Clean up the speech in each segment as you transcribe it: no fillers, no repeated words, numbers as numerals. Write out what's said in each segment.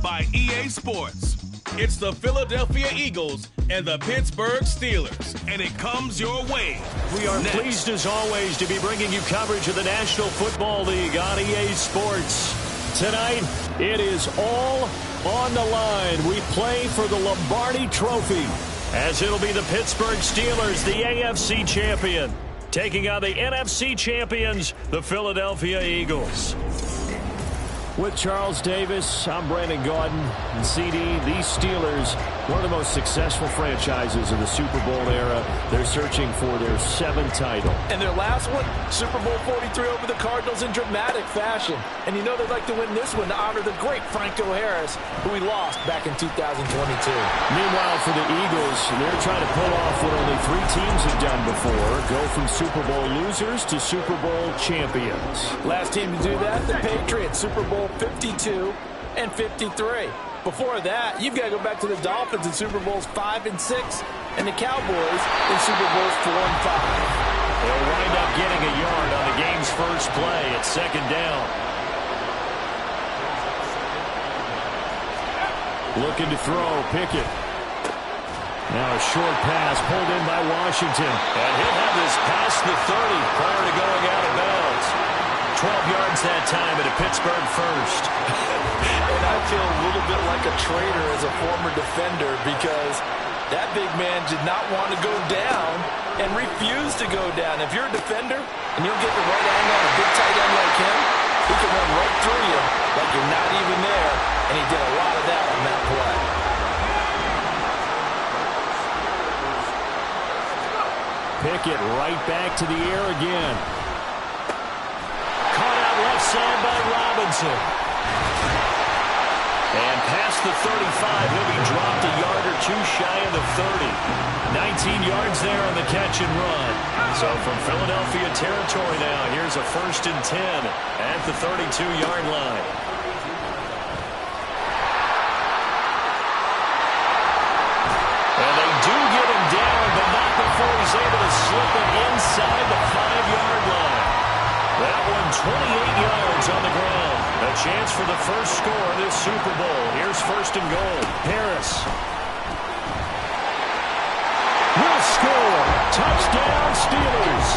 by EA Sports. It's the Philadelphia Eagles and the Pittsburgh Steelers, and it comes your way. We are pleased as always to be bringing you coverage of the National Football League on EA Sports. Tonight, it is all on the line. We play for the Lombardi Trophy, as it'll be the Pittsburgh Steelers, the AFC champion, taking on the NFC champions, the Philadelphia Eagles. With Charles Davis, I'm Brandon Gaudin, and CD, these Steelers, one of the most successful franchises of the Super Bowl era. They're searching for their 7th title. And their last one, Super Bowl 43 over the Cardinals in dramatic fashion. And you know they'd like to win this one to honor the great Franco Harris, who we lost back in 2022. Meanwhile, for the Eagles, they're trying to pull off what only 3 teams have done before, go from Super Bowl losers to Super Bowl champions. Last team to do that, the Patriots, Super Bowl 52 and 53. Before that, you've got to go back to the Dolphins in Super Bowls 5 and 6, and the Cowboys in Super Bowls 4 and 5. They'll wind up getting a yard on the game's first play at 2nd down. Looking to throw, Pickett. Now a short pass pulled in by Washington. And he'll have this past the 30 prior to going out of bounds. 12 yards that time at a Pittsburgh first. And I feel a little bit like a traitor as a former defender, because that big man did not want to go down and refused to go down. If you're a defender and you'll get the right angle on a big tight end like him, he can run right through you like you're not even there, and he did a lot of that on that play. Pickett right back to the air again. Caught out left side by Robinson. And past the 35, he'll be dropped a yard or 2 shy of the 30. 19 yards there on the catch and run. So from Philadelphia territory now, here's a 1st and 10 at the 32-yard line. And they do get him down, but not before he's able to slip it inside the 5-yard line. That one 28 yards on the ground. A chance for the first score of this Super Bowl. Here's 1st and goal. Harris will score. Touchdown, Steelers.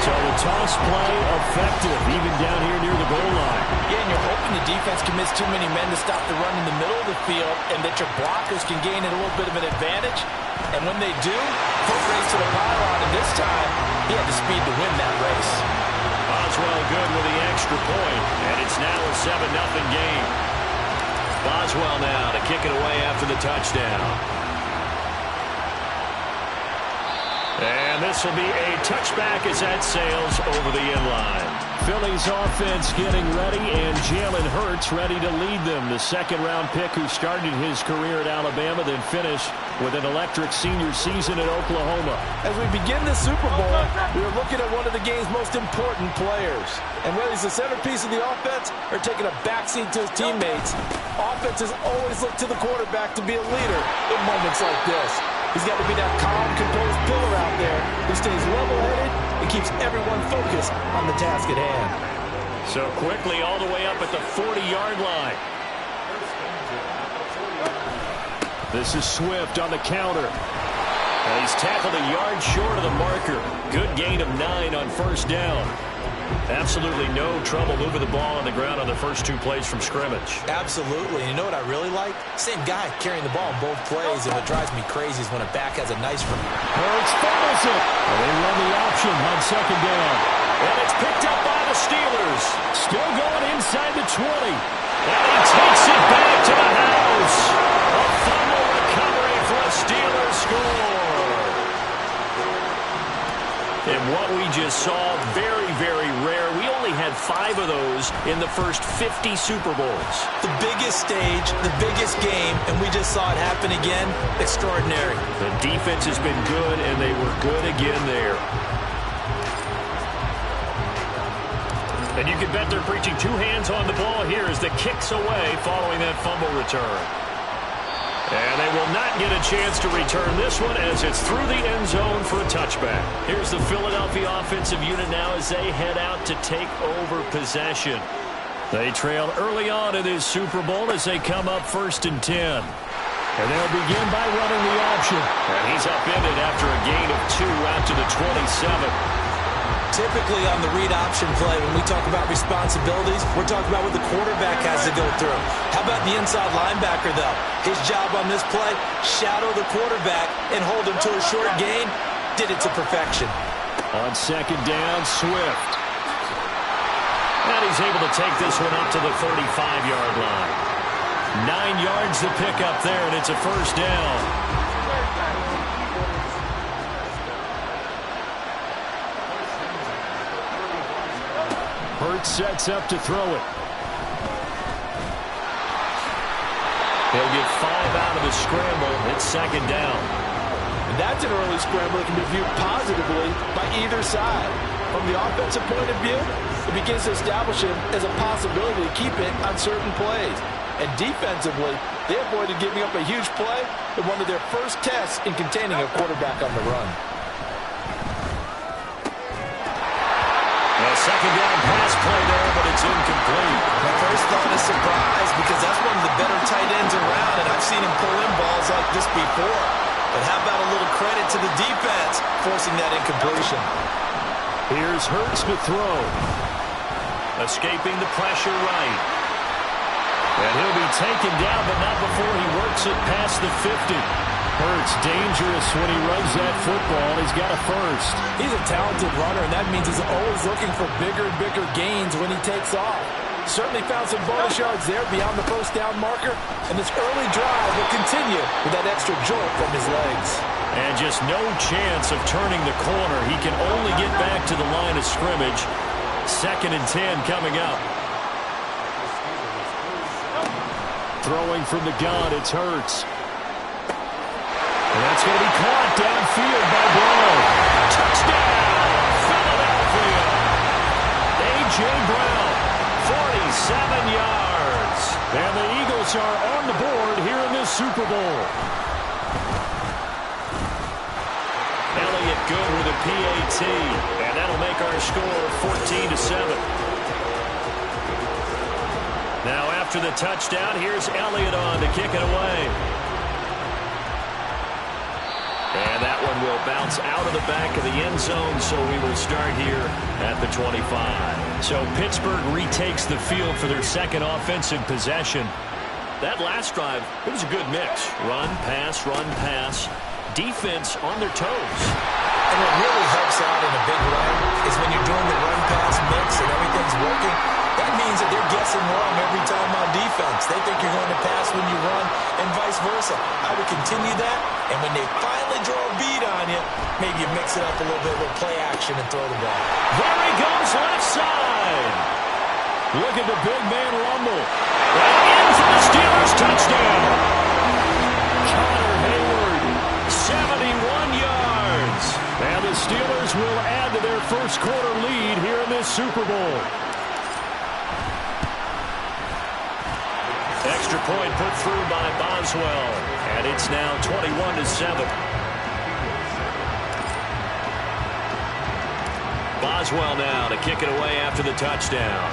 So the toss play effective, even down here near the goal line. Yeah, and you're hoping the defense commits too many men to stop the run in the middle of the field, and that your blockers can gain a little bit of an advantage. And when they do, foot race to the pylon, and this time, he had the speed to win that race. Boswell good with the extra point, and it's now a 7-0 game. Boswell now to kick it away after the touchdown. And this will be a touchback as that sails over the inline. Philly's offense getting ready, and Jalen Hurts ready to lead them. The 2nd-round pick who started his career at Alabama, then finished with an electric senior season at Oklahoma. As we begin the Super Bowl, we are looking at one of the game's most important players. And whether he's the centerpiece of the offense or taking a backseat to his teammates, offenses always look to the quarterback to be a leader in moments like this. He's got to be that calm, composed pillar out there who stays level-headed and keeps everyone focused on the task at hand. So quickly all the way up at the 40-yard line. This is Swift on the counter. And he's tackled a yard short of the marker. Good gain of 9 on 1st down. Absolutely no trouble moving the ball on the ground on the first 2 plays from scrimmage. Absolutely. And you know what I really like? Same guy carrying the ball in both plays. And what drives me crazy is when a back has a nice run. Hurts fumbles it. And they run the option on 2nd down. And it's picked up by the Steelers. Still going inside the 20. And he takes it back to the house. A fumble recovery for a Steelers score. And what we just saw, very, very rare. We only had 5 of those in the first 50 Super Bowls. The biggest stage, the biggest game, and we just saw it happen again. Extraordinary. The defense has been good, and they were good again there. And you can bet they're preaching 2 hands on the ball here as the kick's away following that fumble return. And they will not get a chance to return this one as it's through the end zone for a touchback. Here's the Philadelphia offensive unit now as they head out to take over possession. They trail early on in this Super Bowl as they come up 1st and 10. And they'll begin by running the option. And he's upended after a gain of 2 out to the 27. Typically on the read option play, when we talk about responsibilities, we're talking about what the quarterback has to go through. How about the inside linebacker, though? His job on this play, shadow the quarterback and hold him to a short gain. Did it to perfection. On 2nd down, Swift. And he's able to take this one up to the 35-yard line. 9 yards to pick up there, and it's a 1st down. Hurts sets up to throw it. He'll get 5 out of the scramble. It's 2nd down. And that's an early scramble that can be viewed positively by either side. From the offensive point of view, it begins to establish him as a possibility to keep it on certain plays. And defensively, they avoided giving up a huge play in one of their first tests in containing a quarterback on the run. A 2nd down pass play there, but it's incomplete. My first thought is surprise because that's one of the better tight ends around, and I've seen him pull in balls like this before. But how about a little credit to the defense forcing that incompletion? Here's Hurts to throw. Escaping the pressure right. And he'll be taken down, but not before he works it past the 50. Hurts dangerous when he runs that football. He's got a 1st. He's a talented runner, and that means he's always looking for bigger and bigger gains when he takes off. Certainly found some bonus yards there beyond the 1st down marker, and this early drive will continue with that extra jolt from his legs. And just no chance of turning the corner. He can only get back to the line of scrimmage. 2nd and 10 coming up. Throwing from the gun, it's Hurts. And that's going to be caught downfield by Brown. Touchdown, Philadelphia. A.J. Brown, 47 yards. And the Eagles are on the board here in this Super Bowl. Elliott good with a PAT. And that'll make our score 14-7. Now after the touchdown, here's Elliott on to kick it away. And that one will bounce out of the back of the end zone, so we will start here at the 25. So Pittsburgh retakes the field for their 2nd offensive possession. That last drive, it was a good mix. Run, pass, defense on their toes. And what really helps out in a big way is when you're doing the run-pass mix and everything's working, that means that they're guessing wrong every time on defense. They think you're going to pass when you run and vice versa. I would continue that, and when they finally draw a beat on you, maybe you mix it up a little bit with play action and throw the ball. There he goes left side. Look at the big man rumble. And in for the Steelers touchdown. Connor Hayward, 71 yards. And the Steelers will add to their 1st quarter lead here in this Super Bowl. Extra point put through by Boswell. And it's now 21-7. Boswell now to kick it away after the touchdown.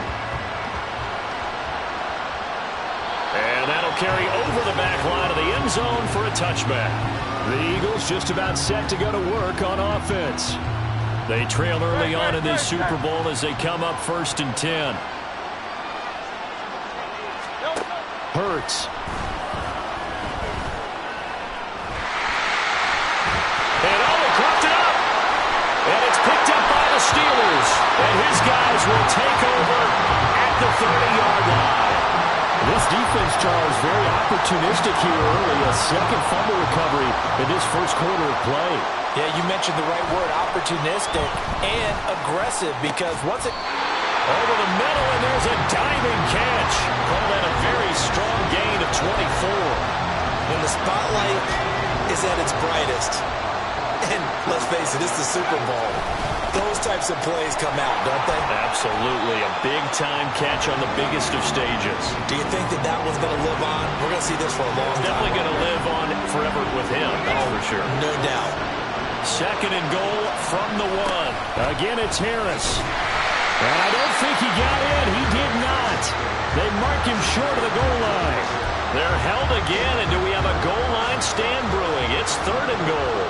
And that'll carry over the back line of the end zone for a touchback. The Eagles just about set to go to work on offense. They trail early on in this Super Bowl as they come up 1st and 10. Hurts. And he caught it up. And it's picked up by the Steelers. And his guys will take over at the 30-yard line. This defense, Charles, very opportunistic here early. A 2nd fumble recovery in this 1st quarter of play. Yeah, you mentioned the right word, opportunistic and aggressive, because once it over the middle, and there's a diving catch. Call that a very strong gain of 24. When the spotlight is at its brightest, and let's face it, it's the Super Bowl, those types of plays come out, don't they? Absolutely. A big-time catch on the biggest of stages. Do you think that that one's going to live on? We're going to see this for a long time. Definitely going to live on forever with him, that's for sure. No doubt. 2nd and goal from the 1. Again, it's Harris. And I don't think he got in. He did not. it. They mark him short of the goal line. They're held again, and do we have a goal line stand brewing? It's 3rd and goal.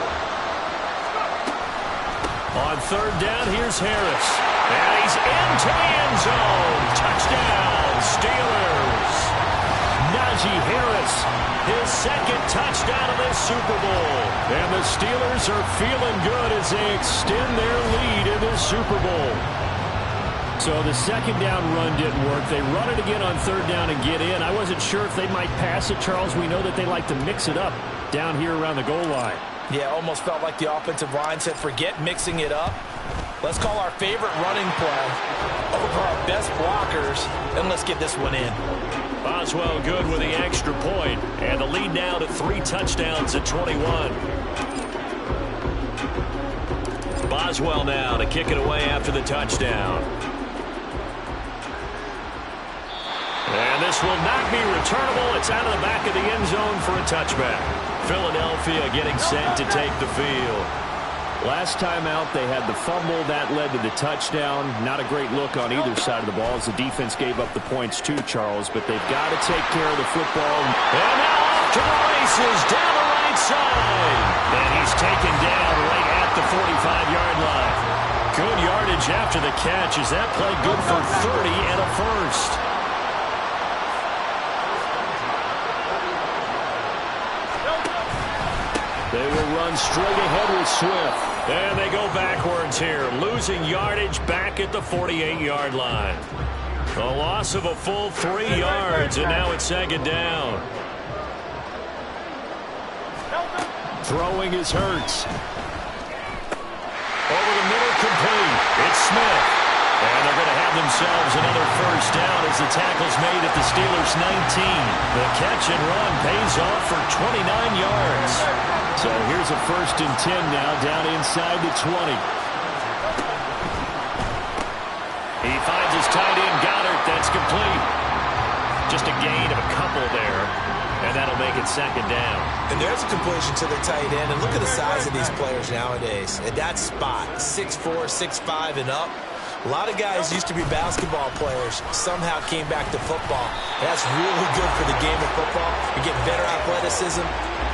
On 3rd down, here's Harris. And he's into the end zone. Touchdown, Steelers. Najee Harris, his 2nd touchdown of this Super Bowl. And the Steelers are feeling good as they extend their lead in this Super Bowl. So the 2nd down run didn't work. They run it again on 3rd down and get in. I wasn't sure if they might pass it, Charles. We know that they like to mix it up down here around the goal line. Yeah, almost felt like the offensive line said, forget mixing it up. Let's call our favorite running play over our best blockers, and let's get this one in. Boswell good with the extra point, and the lead now to 3 touchdowns at 21. Boswell now to kick it away after the touchdown. And this will not be returnable. It's out of the back of the end zone for a touchback. Philadelphia getting set to take the field. Last time out, they had the fumble. That led to the touchdown. Not a great look on either side of the ball as the defense gave up the points too, Charles. But they've got to take care of the football. And now off to the races down the right side. And he's taken down right at the 45-yard line. Good yardage after the catch. Is that play good for 30 and a first? They will run straight ahead with Swift. And they go backwards here, losing yardage back at the 48-yard line. A loss of a full 3 yards, and now it's 2nd down. Throwing is Hurts. Over the middle, complete. It's Smith. And they're going to have themselves another first down as the tackle's made at the Steelers' 19. The catch and run pays off for 29 yards. So here's a 1st and 10 now, down inside the 20. He finds his tight end, Goddard. That's complete. Just a gain of a couple there, and that'll make it 2nd down. And there's a completion to the tight end, and look at the size of these players nowadays. At that spot, 6'4", 6'5", and up. A lot of guys used to be basketball players, somehow came back to football. That's really good for the game of football. You get better athleticism,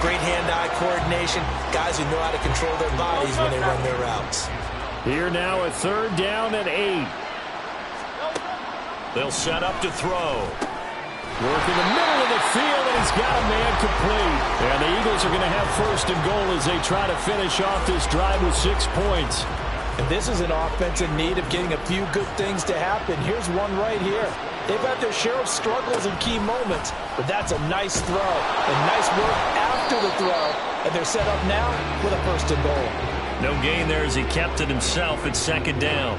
great hand-eye coordination, guys who know how to control their bodies when they run their routes. Here now a 3rd down and 8. They'll set up to throw. Work in the middle of the field, and he's got a man complete. And the Eagles are going to have 1st and goal as they try to finish off this drive with 6 points. And this is an offense in need of getting a few good things to happen. Here's one right here. They've had their share of struggles in key moments, but that's a nice throw. And nice work after the throw. And they're set up now with a 1st and goal. No gain there as he kept it himself at 2nd down.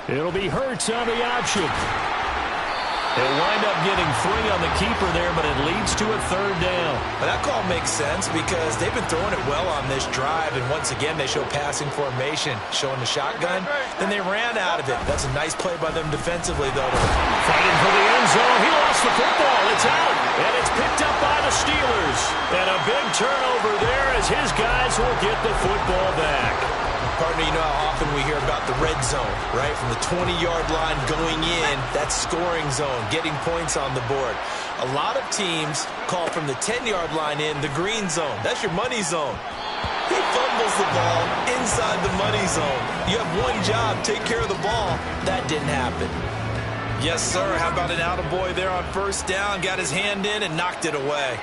It'll be Hurts on the option. They'll wind up getting 3 on the keeper there, but it leads to a 3rd down. Well, that call makes sense because they've been throwing it well on this drive, and once again they show passing formation, showing the shotgun. Then they ran out of it. That's a nice play by them defensively, though. Fighting for the end zone. He lost the football. It's out, and it's picked up by the Steelers. And a big turnover there as his guys will get the football back. Partner, you know how often we hear about the red zone, right? From the 20-yard line going in, that's scoring zone, getting points on the board. A lot of teams call from the 10-yard line in the green zone. That's your money zone. He fumbles the ball inside the money zone. You have one job, take care of the ball. That didn't happen. Yes, sir. How about an attaboy there on 1st down? Got his hand in and knocked it away.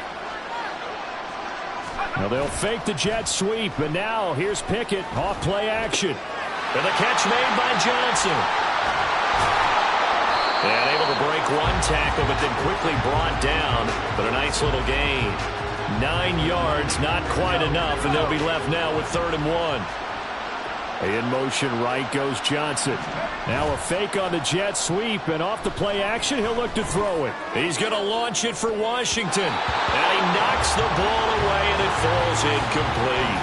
Now they'll fake the jet sweep, and now here's Pickett off play action. And the catch made by Johnson. And able to break 1 tackle, but then quickly brought down. But a nice little gain. 9 yards, not quite enough, and they'll be left now with 3rd and 1. In motion right goes Johnson. Now a fake on the jet sweep, and off the play action, he'll look to throw it. He's going to launch it for Washington. And he knocks the ball away, and it falls incomplete.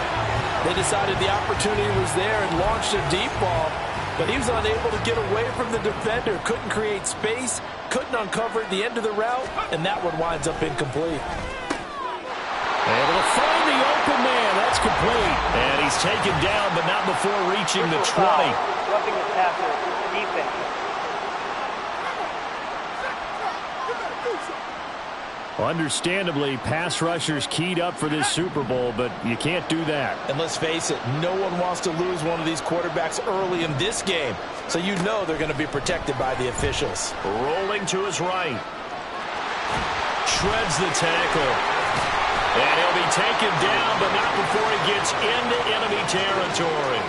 They decided the opportunity was there and launched a deep ball, but he was unable to get away from the defender. Couldn't create space, couldn't uncover the end of the route, and that one winds up incomplete. Able to find the open man. That's complete. And he's taken down, but not before reaching the 20. Roughing the passer, defense. Understandably, pass rushers keyed up for this Super Bowl, but you can't do that. And let's face it, no one wants to lose one of these quarterbacks early in this game. So you know they're going to be protected by the officials. Rolling to his right. Shreds the tackle. And he'll be taken down, but not before he gets into enemy territory.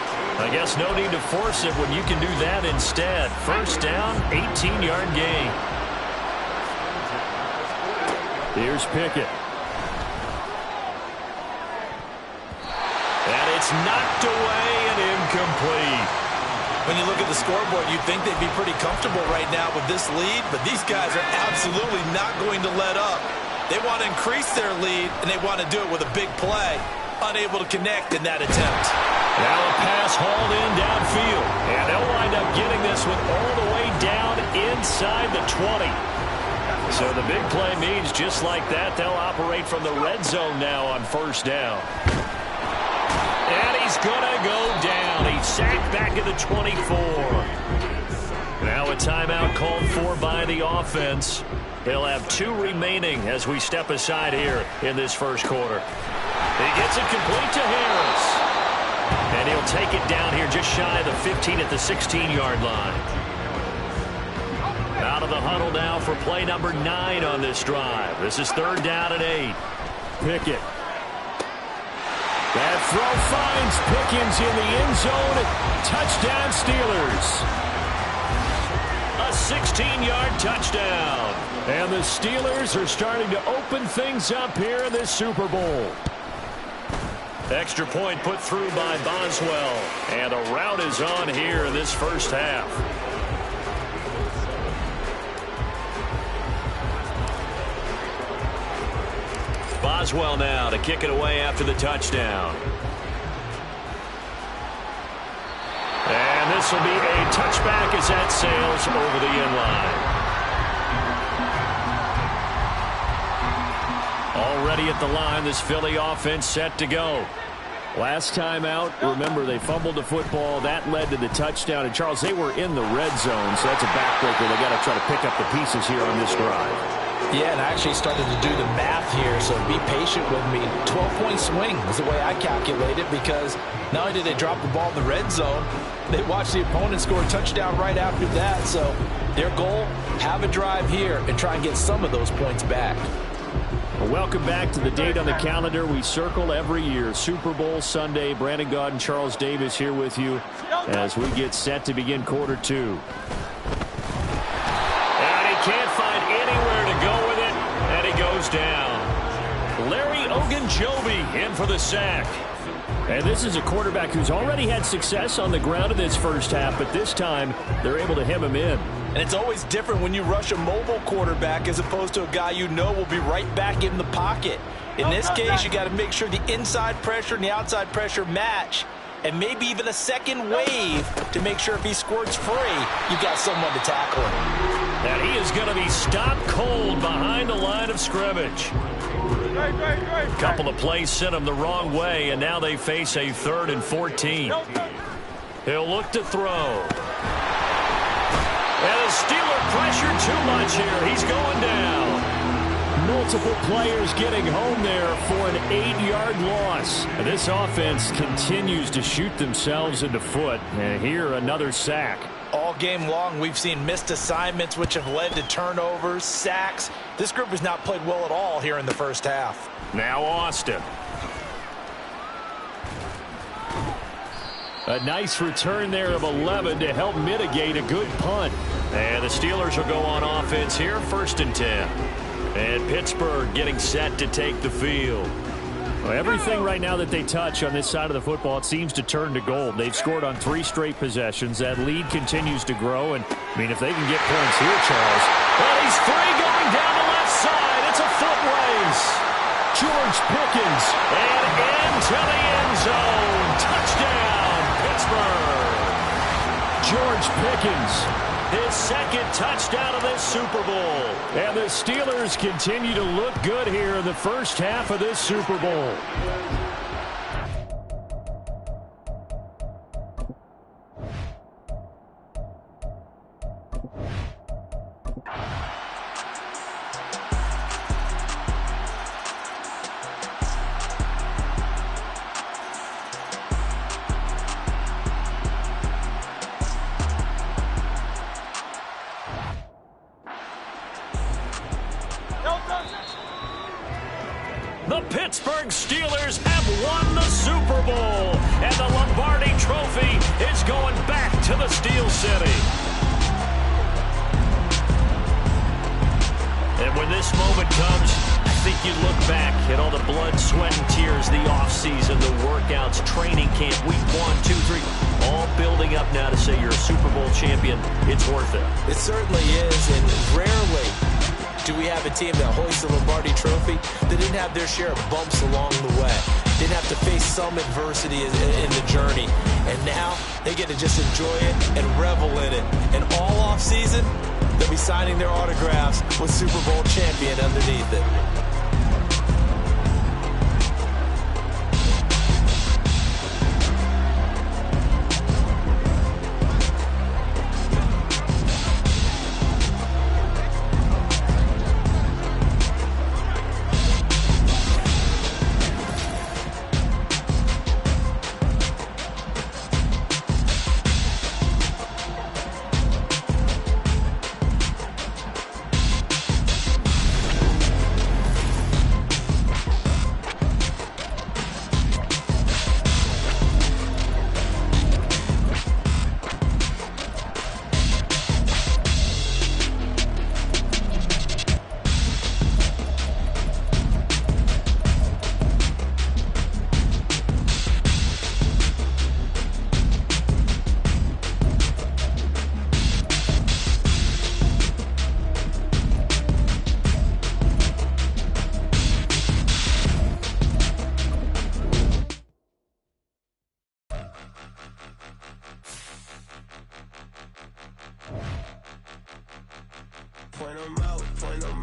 I guess no need to force it when you can do that instead. First down, 18-yard gain. Here's Pickett. And it's knocked away and incomplete. When you look at the scoreboard, you'd think they'd be pretty comfortable right now with this lead, but these guys are absolutely not going to let up. They want to increase their lead, and they want to do it with a big play. Unable to connect in that attempt. Now a pass hauled in downfield. And they'll wind up getting this one all the way down inside the 20. So the big play means just like that, they'll operate from the red zone now on first down. And he's going to go down. He's sacked back at the 24. Now a timeout called for by the offense. They'll have 2 remaining as we step aside here in this first quarter. He gets it complete to Harris. And he'll take it down here just shy of the 15 at the 16-yard line. Out of the huddle now for play number 9 on this drive. This is 3rd down and 8. Pickett. That throw finds Pickens in the end zone. Touchdown Steelers. A 16-yard touchdown. And the Steelers are starting to open things up here in this Super Bowl. Extra point put through by Boswell. And a rout is on here in this first half. Boswell now to kick it away after the touchdown. And this will be a touchback as that sails over the end line. Already at the line, this Philly offense set to go. Last time out, remember, they fumbled the football. That led to the touchdown. And, Charles, they were in the red zone, so that's a backbreaker. They got to try to pick up the pieces here on this drive. Yeah, and I actually started to do the math here, so be patient with me. 12-point swing is the way I calculate it, because not only did they drop the ball in the red zone, they watched the opponent score a touchdown right after that. So their goal, have a drive here and try and get some of those points back. Well, welcome back to the date on the calendar we circle every year. Super Bowl Sunday. Brandon Gaudin, Charles Davis here with you as we get set to begin quarter 2. And he can't find anywhere to go with it, and he goes down. Larry Ogunjobi in for the sack. And this is a quarterback who's already had success on the ground in this first half, but this time they're able to hem him in. And it's always different when you rush a mobile quarterback as opposed to a guy you know will be right back in the pocket. In this case, you got to make sure the inside pressure and the outside pressure match, and maybe even a second wave to make sure if he squirts free, you've got someone to tackle him. And he is going to be stopped cold behind the line of scrimmage. A couple of plays sent him the wrong way, and now they face a 3rd and 14. He'll look to throw. And the Steeler pressure too much here. He's going down. Multiple players getting home there for an 8-yard loss. And this offense continues to shoot themselves in the foot. And here another sack. All game long, we've seen missed assignments, which have led to turnovers, sacks. This group has not played well at all here in the first half. Now Austin. A nice return there of 11 to help mitigate a good punt. And the Steelers will go on offense here, 1st and 10. And Pittsburgh getting set to take the field. Well, everything right now that they touch on this side of the football, it seems to turn to gold. They've scored on 3 straight possessions. That lead continues to grow. And, I mean, if they can get points here, Charles. Well, he's free going down the left side. It's a foot race. George Pickens. And into the end zone. Touchdown, Pittsburgh. George Pickens his second touchdown of this Super Bowl. And the Steelers continue to look good here in the first half of this Super Bowl. The Pittsburgh Steelers have won the Super Bowl, and the Lombardi Trophy is going back to the Steel City. And when this moment comes, I think you look back at all the blood, sweat, and tears, the offseason, the workouts, training camp, week 1, 2, 3, all building up now to say you're a Super Bowl champion. It's worth it. It certainly is, and rarely do we have a team that hoists the Lombardi Trophy that didn't have their share of bumps along the way, didn't have to face some adversity in the journey, and now they get to just enjoy it and revel in it. And all off-season, they'll be signing their autographs with Super Bowl champion underneath it. Point 'em out, point 'em